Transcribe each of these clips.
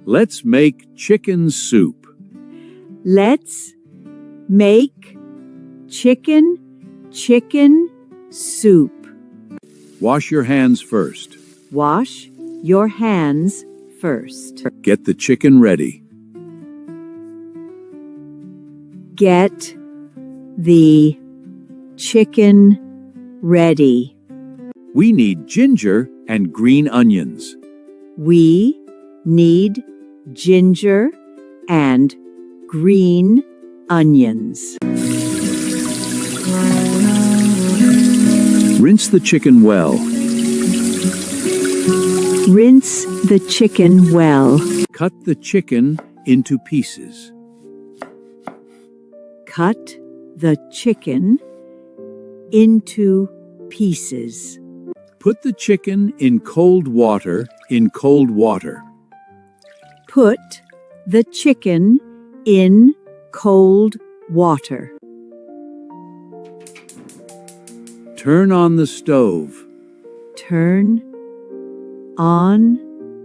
Let's make chicken soup. Let's make chicken soup. Wash your hands first. Wash your hands first. Get the chicken ready. Get the chicken ready. We need ginger and green onions. We need ginger and green onions. Rinse the chicken well. Rinse the chicken well. Cut the chicken into pieces. Cut the chicken into pieces. Put the chicken in cold water. Put the chicken in cold water. Turn on the stove. Turn on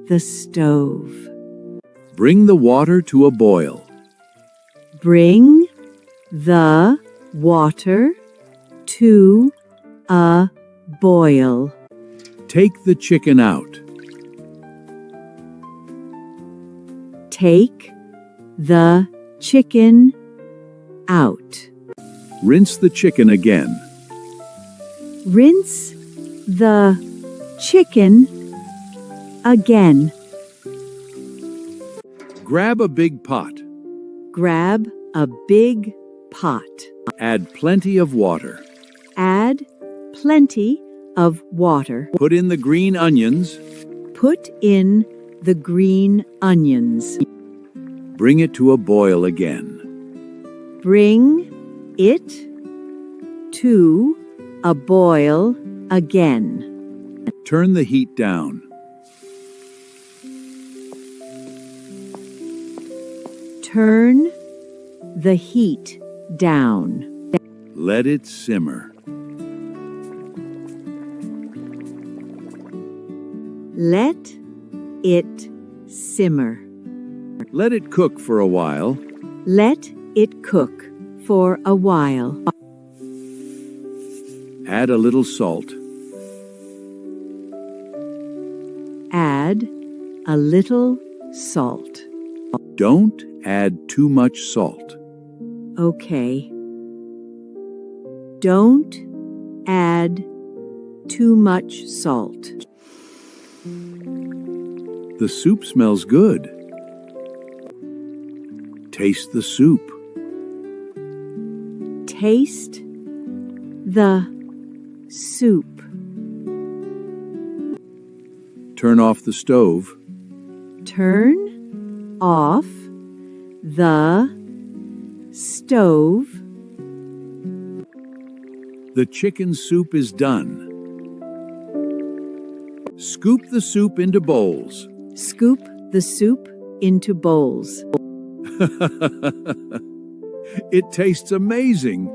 the stove. Bring the water to a boil. Bring the water to a boil. Take the chicken out. Take the chicken out. Rinse the chicken again. Rinse the chicken again. Grab a big pot. Grab a big pot. Add plenty of water. Add plenty of water. Put in the green onions. Put in the green onions. Bring it to a boil again. Bring it to a boil again. Turn the heat down. Turn the heat down. Let it simmer. Let it simmer. Let it cook for a while. Let it cook for a while. Add a little salt. Add a little salt. Don't add too much salt. Okay. Don't add too much salt. The soup smells good. Taste the soup. Taste the soup. Turn off the stove. Turn off the stove. The chicken soup is done. Scoop the soup into bowls. Scoop the soup into bowls. It tastes amazing.